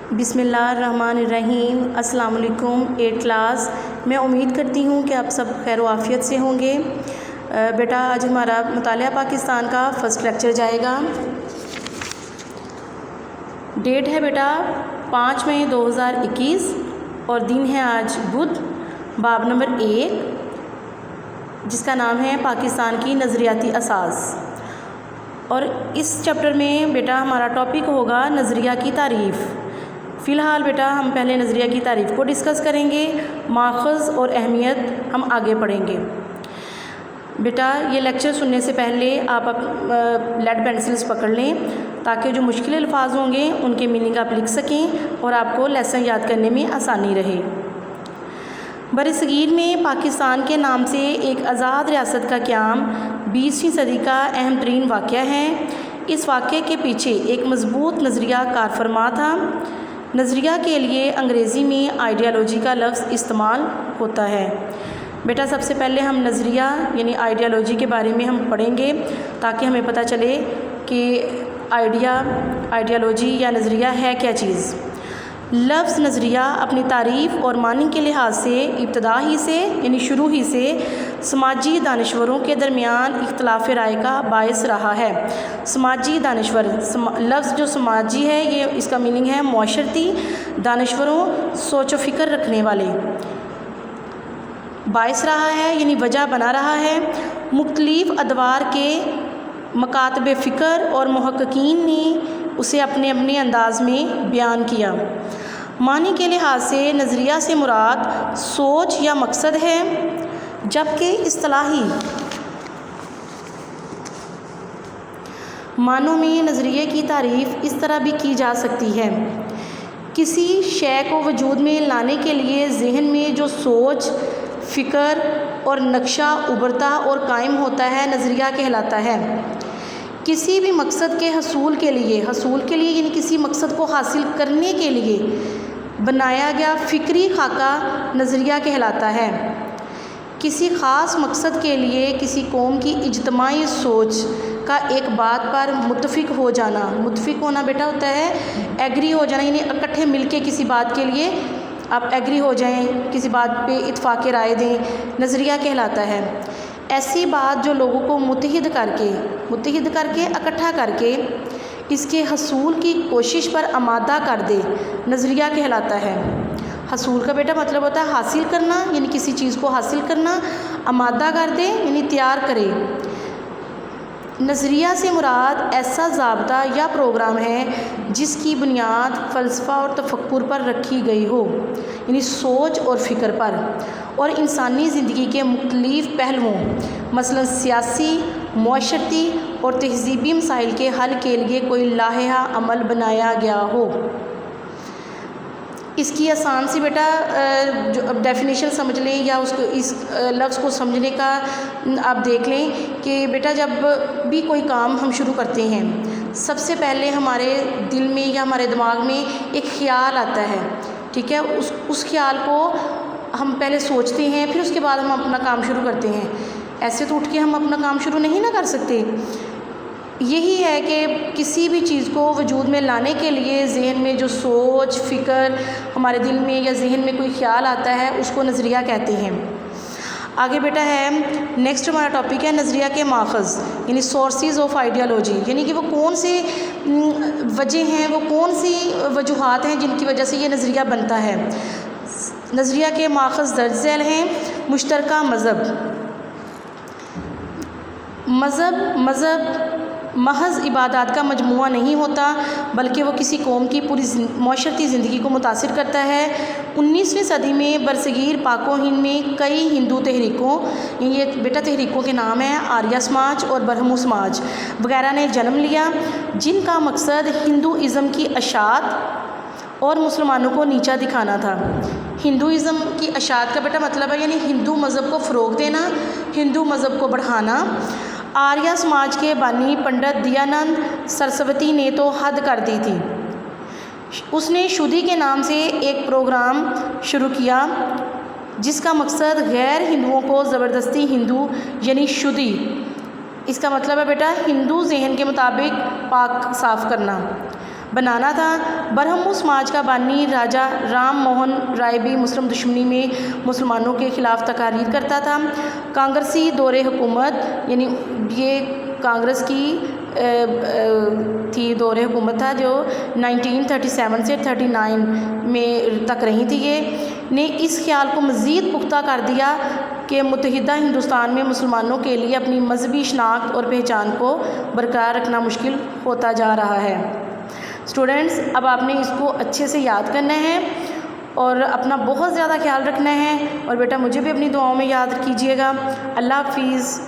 بسم اللہ الرحمن الرحیم۔ السلام علیکم 8 کلاس۔ میں امید کرتی ہوں کہ آپ سب خیر و عافیت سے ہوں گے۔ بیٹا آج ہمارا مطالعہ پاکستان کا فرسٹ لیکچر جائے گا۔ ڈیٹ ہے بیٹا 5 مئی 2021 اور دن ہے آج بدھ، باب نمبر 1 جس کا نام ہے پاکستان کی نظریاتی اساس۔ اور اس چیپٹر میں بیٹا ہمارا ٹاپک ہوگا نظریہ کی تعریف۔ فی الحال بیٹا ہم پہلے نظریہ کی تعریف کو ڈسکس کریں گے، ماخذ اور اہمیت ہم آگے پڑھیں گے۔ بیٹا یہ لیکچر سننے سے پہلے آپ لیڈ پینسلز پکڑ لیں تاکہ جو مشکل الفاظ ہوں گے ان کے میننگ آپ لکھ سکیں اور آپ کو لیسن یاد کرنے میں آسانی رہے۔ برصغیر میں پاکستان کے نام سے ایک آزاد ریاست کا قیام 20ویں صدی کا اہم ترین واقعہ ہے۔ اس واقعے کے پیچھے ایک مضبوط نظریہ کار فرما تھا۔ نظریہ کے لیے انگریزی میں آئیڈیالوجی کا لفظ استعمال ہوتا ہے۔ بیٹا سب سے پہلے ہم نظریہ یعنی آئیڈیالوجی کے بارے میں ہم پڑھیں گے تاکہ ہمیں پتہ چلے کہ آئیڈیالوجی یا نظریہ ہے کیا چیز۔ لفظ نظریہ اپنی تعریف اور معنی کے لحاظ سے ابتدا ہی سے یعنی شروع ہی سے سماجی دانشوروں کے درمیان اختلاف رائے کا باعث رہا ہے۔ سماجی دانشور، لفظ جو سماجی ہے یہ اس کا میننگ ہے معاشرتی، دانشوروں سوچ و فکر رکھنے والے، باعث رہا ہے یعنی وجہ بنا رہا ہے۔ مختلف ادوار کے مکاتب فکر اور محققین نے اسے اپنے اپنے انداز میں بیان کیا۔ معنی کے لحاظ سے نظریہ سے مراد سوچ یا مقصد ہے، جبکہ اصطلاحی معنوں میں نظریے کی تعریف اس طرح بھی کی جا سکتی ہے: کسی شے کو وجود میں لانے کے لیے ذہن میں جو سوچ، فکر اور نقشہ ابھرتا اور قائم ہوتا ہے نظریہ کہلاتا ہے۔ کسی بھی مقصد کے حصول کے لیے یعنی کسی مقصد کو حاصل کرنے کے لیے بنایا گیا فکری خاکہ نظریہ کہلاتا ہے۔ کسی خاص مقصد کے لیے کسی قوم کی اجتماعی سوچ کا ایک بات پر متفق ہو جانا، متفق ہونا بیٹا ہوتا ہے ایگری ہو جانا، یعنی اکٹھے مل کے کسی بات کے لیے آپ ایگری ہو جائیں، کسی بات پہ اتفاق رائے دیں، نظریہ کہلاتا ہے۔ ایسی بات جو لوگوں کو متحد کر کے اکٹھا کر کے اس کے حصول کی کوشش پر آمادہ کر دے، نظریہ کہلاتا ہے۔ حصول کا بیٹا مطلب ہوتا ہے حاصل کرنا، یعنی کسی چیز کو حاصل کرنا، آمادہ کر دے یعنی تیار کرے۔ نظریہ سے مراد ایسا ضابطہ یا پروگرام ہے جس کی بنیاد فلسفہ اور تفکر پر رکھی گئی ہو، یعنی سوچ اور فکر پر، اور انسانی زندگی کے مختلف پہلوؤں مثلا سیاسی، معاشرتی اور تہذیبی مسائل کے حل کے لیے کوئی لائحہ عمل بنایا گیا ہو۔ اس کی آسان سی بیٹا جو اب ڈیفینیشن سمجھ لیں یا اس لفظ کو سمجھنے کا آپ دیکھ لیں کہ بیٹا جب بھی کوئی کام ہم شروع کرتے ہیں سب سے پہلے ہمارے دل میں یا ہمارے دماغ میں ایک خیال آتا ہے، ٹھیک ہے، اس خیال کو ہم پہلے سوچتے ہیں، پھر اس کے بعد ہم اپنا کام شروع کرتے ہیں۔ ایسے تو اٹھ کے ہم اپنا کام شروع نہیں نہ کر سکتے۔ یہی ہے کہ کسی بھی چیز کو وجود میں لانے کے لیے ذہن میں جو سوچ، فکر، ہمارے دل میں یا ذہن میں کوئی خیال آتا ہے اس کو نظریہ کہتے ہیں۔ آگے بیٹا ہے نیکسٹ ہمارا ٹاپک ہے نظریہ کے ماخذ یعنی سورسز آف آئیڈیالوجی، یعنی کہ وہ کون سے وجہ ہیں، وہ کون سی وجوہات ہیں جن کی وجہ سے یہ نظریہ بنتا ہے۔ نظریہ کے ماخذ درج ذیل ہیں: مشترکہ مذہب محض عبادات کا مجموعہ نہیں ہوتا بلکہ وہ کسی قوم کی پوری معاشرتی زندگی کو متاثر کرتا ہے۔ 19ویں صدی میں برصغیر پاک و ہند میں کئی ہندو تحریکوں، یہ بیٹا تحریکوں کے نام ہیں، آریہ سماج اور برہمو سماج وغیرہ نے جنم لیا، جن کا مقصد ہندوازم کی اشاعت اور مسلمانوں کو نیچا دکھانا تھا۔ ہندوازم کی اشاعت کا بیٹا مطلب ہے یعنی ہندو مذہب کو فروغ دینا، ہندو مذہب کو بڑھانا۔ آریہ سماج کے بانی پنڈت دیانند سرسوتی نے تو حد کر دی تھی۔ اس نے شودھی کے نام سے ایک پروگرام شروع کیا جس کا مقصد غیر ہندوؤں کو زبردستی ہندو یعنی شودھی، اس کا مطلب ہے بیٹا ہندو ذہن کے مطابق پاک صاف کرنا، بنانا تھا۔ برہمو سماج کا بانی راجہ رام موہن رائے بھی مسلم دشمنی میں مسلمانوں کے خلاف تقاریر کرتا تھا۔ کانگریسی دور حکومت، یعنی یہ کانگریس کی تھی دور حکومت تھا جو 1937 سے 39 میں تک رہی تھی، یہ نے اس خیال کو مزید پختہ کر دیا کہ متحدہ ہندوستان میں مسلمانوں کے لیے اپنی مذہبی شناخت اور پہچان کو برقرار رکھنا مشکل ہوتا جا رہا ہے۔ اسٹوڈنٹس، اب آپ نے اس کو اچھے سے یاد کرنا ہے اور اپنا بہت زیادہ خیال رکھنا ہے، اور بیٹا مجھے بھی اپنی دعاؤں میں یاد کیجیے گا۔ اللہ حافظ۔